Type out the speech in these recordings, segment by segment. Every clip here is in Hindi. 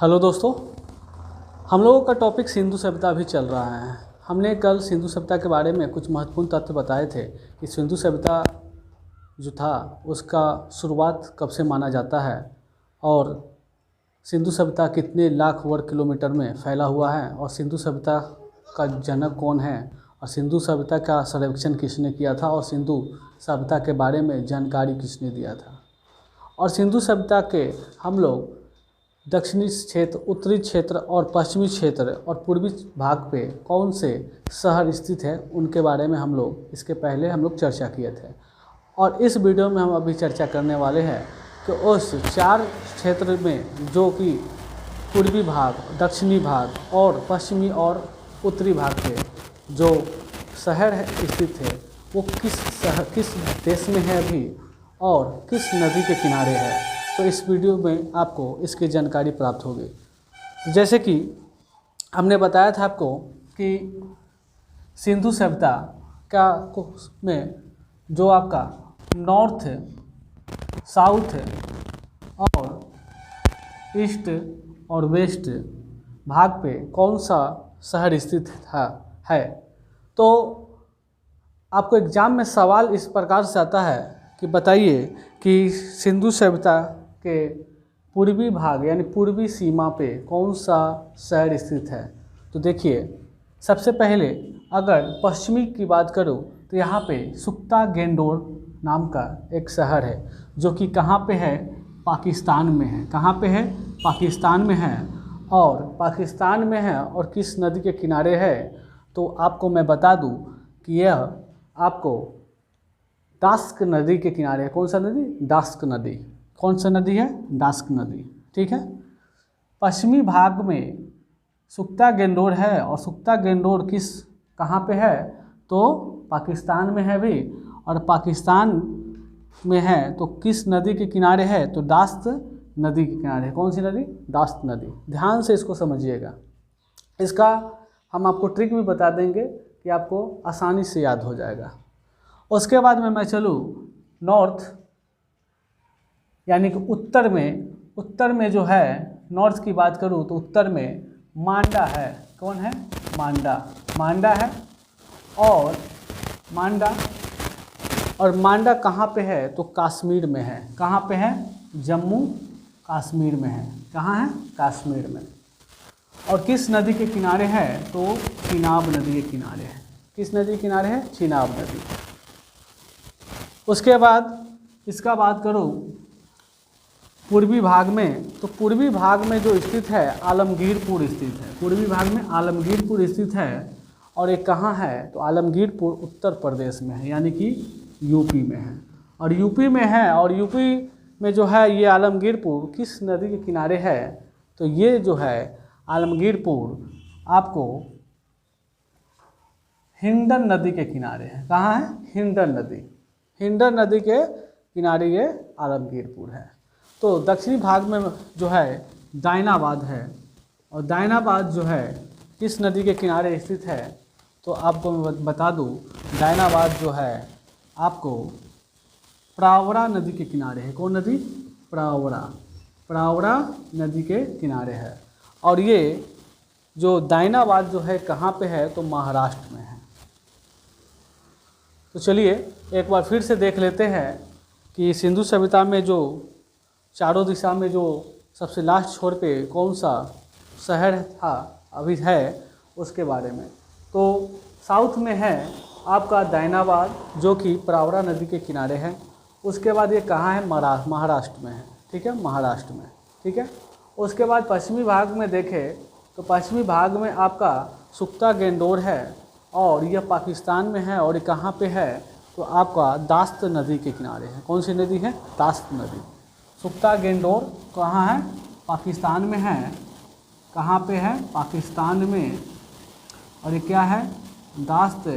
हेलो दोस्तों, हम लोगों का टॉपिक सिंधु सभ्यता अभी चल रहा है। हमने कल सिंधु सभ्यता के बारे में कुछ महत्वपूर्ण तथ्य बताए थे कि सिंधु सभ्यता जो था उसका शुरुआत कब से माना जाता है और सिंधु सभ्यता कितने लाख वर्ग किलोमीटर में फैला हुआ है और सिंधु सभ्यता का जनक कौन है और सिंधु सभ्यता का सर्वेक्षण किसने किया था और सिंधु सभ्यता के बारे में जानकारी किसने दिया था। और सिंधु सभ्यता के हम लोग दक्षिणी क्षेत्र, उत्तरी क्षेत्र और पश्चिमी क्षेत्र और पूर्वी भाग पे कौन से शहर स्थित है उनके बारे में हम लोग इसके पहले चर्चा किए थे। और इस वीडियो में हम अभी चर्चा करने वाले हैं कि उस 4 क्षेत्र में जो कि पूर्वी भाग, दक्षिणी भाग और पश्चिमी और उत्तरी भाग के जो शहर है स्थित है वो किस देश में है अभी और किस नदी के किनारे है। तो इस वीडियो में आपको इसकी जानकारी प्राप्त होगी। जैसे कि हमने बताया था आपको कि सिंधु सभ्यता का में जो आपका नॉर्थ, साउथ और ईस्ट और वेस्ट भाग पे कौन सा शहर स्थित है। तो आपको एग्ज़ाम में सवाल इस प्रकार से आता है कि बताइए कि सिंधु सभ्यता के पूर्वी भाग यानी पूर्वी सीमा पे कौन सा शहर स्थित है। तो देखिए, सबसे पहले अगर पश्चिमी की बात करूँ तो यहाँ पे सुख्ता गेंडोर नाम का एक शहर है जो कि कहाँ पे है, पाकिस्तान में है। कहाँ पे है, पाकिस्तान में है। और पाकिस्तान में है और किस नदी के किनारे है तो आपको मैं बता दूँ कि यह आपको दास्क नदी के किनारे है। कौन सा नदी, दास्क नदी। कौन सा नदी है, दास्क नदी। ठीक है। पश्चिमी भाग में सुख्ता गेंडोर है और सुख्ता गेंडोर कहाँ पे है तो पाकिस्तान में है भी। और पाकिस्तान में है तो किस नदी के किनारे है तो दास्त नदी के किनारे है। कौन सी नदी, दास्त नदी। ध्यान से इसको समझिएगा। इसका हम आपको ट्रिक भी बता देंगे कि आपको आसानी से याद हो जाएगा। उसके बाद में मैं चलूँ नॉर्थ यानी कि उत्तर में जो है, नॉर्थ की बात करूँ तो उत्तर में मांडा है। कौन है, मांडा है। और मांडा कहाँ पे है तो कश्मीर में है। कहाँ पे है, जम्मू कश्मीर में है। कहाँ है, कश्मीर में। और किस नदी के किनारे है तो चिनाब नदी के किनारे है। किस नदी के किनारे है, चिनाब नदी। उसके बाद इसका बात करूँ पूर्वी भाग में तो पूर्वी भाग में जो स्थित है आलमगीरपुर स्थित है। पूर्वी भाग में आलमगीरपुर स्थित है। और ये कहाँ है तो आलमगीरपुर उत्तर प्रदेश में है यानी कि यूपी में है। और यूपी में है और यूपी में जो है ये आलमगीरपुर किस नदी के किनारे है तो ये जो है आलमगीरपुर आपको हिंडन नदी के किनारे है। कहाँ है, हिंडन नदी के किनारे ये आलमगीरपुर है। तो दक्षिणी भाग में जो है दायनाबाद है। और दायनाबाद जो है किस नदी के किनारे स्थित है तो आपको मैं बता दूँ दायनाबाद जो है आपको प्रावरा नदी के किनारे है। कौन नदी, प्रावरा नदी के किनारे है। और ये जो दायनाबाद जो है कहाँ पे है तो महाराष्ट्र में है। तो चलिए एक बार फिर से देख लेते हैं कि सिंधु सभ्यता में जो चारों दिशा में जो सबसे लास्ट छोर पे कौन सा शहर था अभी है उसके बारे में। तो साउथ में है आपका दायनाबाद जो कि प्रावरा नदी के किनारे है। उसके बाद ये कहाँ है, महाराष्ट्र में है। ठीक है, महाराष्ट्र में। ठीक है। उसके बाद पश्चिमी भाग में देखें तो पश्चिमी भाग में आपका सुख्ता गेंडोर है और यह पाकिस्तान में है। और ये कहाँ पे है तो आपका दास्त नदी के किनारे है। कौन सी नदी है, दास्त नदी। सुख्ता गेंडोर कहाँ है, पाकिस्तान में है। कहाँ पे है, पाकिस्तान में। और ये क्या है, दास्त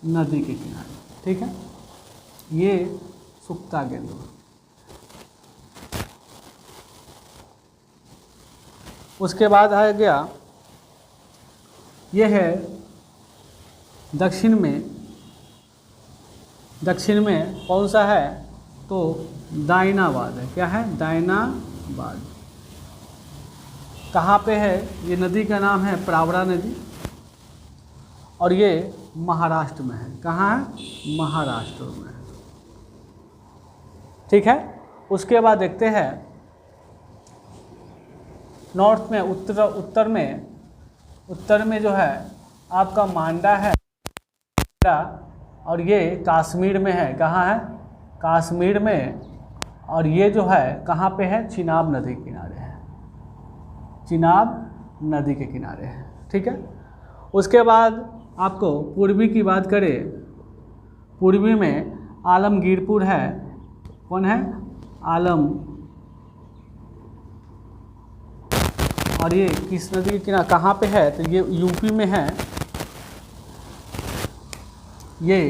नदी के किनारे। ठीक है, ये सुख्ता गेंडोर। उसके बाद आ गया ये है दक्षिण में कौन सा है तो दायनाबाद है। क्या है, दायनाबाद। कहाँ पे है? ये नदी का नाम है प्रावरा नदी और ये महाराष्ट्र में है। कहाँ है? महाराष्ट्र में। ठीक है। उसके बाद देखते हैं नॉर्थ में, उत्तर में जो है आपका मांडा है और ये कश्मीर में है। कहाँ है? कश्मीर में। और ये जो है कहाँ पे है? चिनाब नदी के किनारे है। चिनाब नदी के किनारे है। ठीक है। उसके बाद आपको पूर्वी की बात करें, पूर्वी में आलमगीरपुर है। कौन है? आलम। और ये किस नदी के किनारे कहाँ पे है? तो ये यूपी में है। ये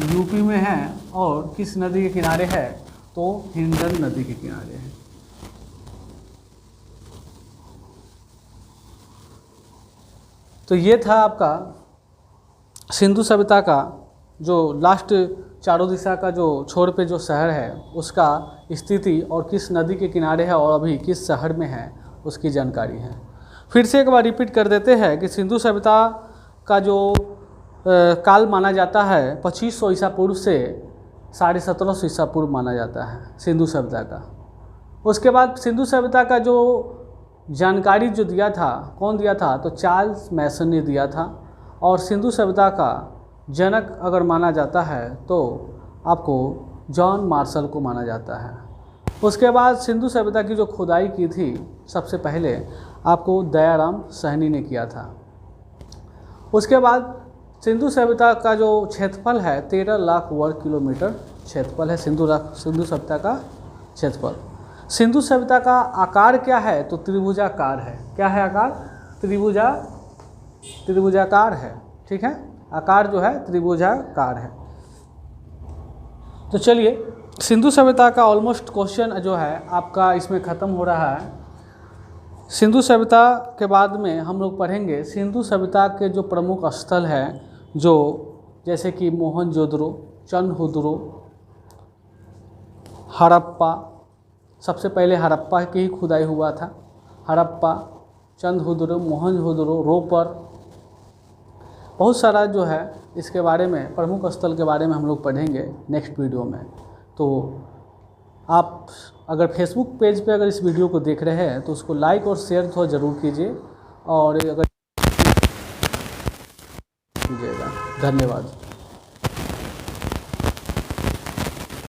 यूपी में है और किस नदी के किनारे है? तो हिंडन नदी के किनारे है। तो ये था आपका सिंधु सभ्यता का जो लास्ट चारों दिशा का जो छोर पे जो शहर है उसका स्थिति और किस नदी के किनारे है और अभी किस शहर में है उसकी जानकारी है। फिर से एक बार रिपीट कर देते हैं कि सिंधु सभ्यता का जो काल माना जाता है 2500 ईसा पूर्व से 1750 ईसा पूर्व माना जाता है सिंधु सभ्यता का। उसके बाद सिंधु सभ्यता का जो जानकारी जो दिया था, कौन दिया था? तो चार्ल्स मैसन ने दिया था। और सिंधु सभ्यता का जनक अगर माना जाता है तो आपको जॉन मार्शल को माना जाता है। उसके बाद सिंधु सभ्यता की जो खुदाई की थी सबसे पहले आपको दयाराम सहनी ने किया था। उसके बाद सिंधु सभ्यता का जो क्षेत्रफल है 13 लाख वर्ग किलोमीटर क्षेत्रफल है सिंधु सभ्यता का क्षेत्रफल। सिंधु सभ्यता का आकार क्या है? तो त्रिभुजाकार है। क्या है आकार? त्रिभुजाकार है। ठीक है। आकार जो है त्रिभुजाकार है। तो चलिए सिंधु सभ्यता का ऑलमोस्ट क्वेश्चन जो है आपका इसमें ख़त्म हो रहा है। सिंधु सभ्यता के बाद में हम लोग पढ़ेंगे सिंधु सभ्यता के जो प्रमुख स्थल हैं, जो जैसे कि मोहनजोदड़ो, चंद्रहुदड़ो, हड़प्पा। सबसे पहले हड़प्पा की ही खुदाई हुआ था। हड़प्पा, चंद्रहुदड़ो, मोहनजोदड़ो, रोपर, बहुत सारा जो है इसके बारे में प्रमुख स्थल के बारे में हम लोग पढ़ेंगे नेक्स्ट वीडियो में। तो आप अगर फेसबुक पेज पे अगर इस वीडियो को देख रहे हैं तो उसको लाइक और शेयर तो ज़रूर कीजिए और अगर कीजिएगा। धन्यवाद।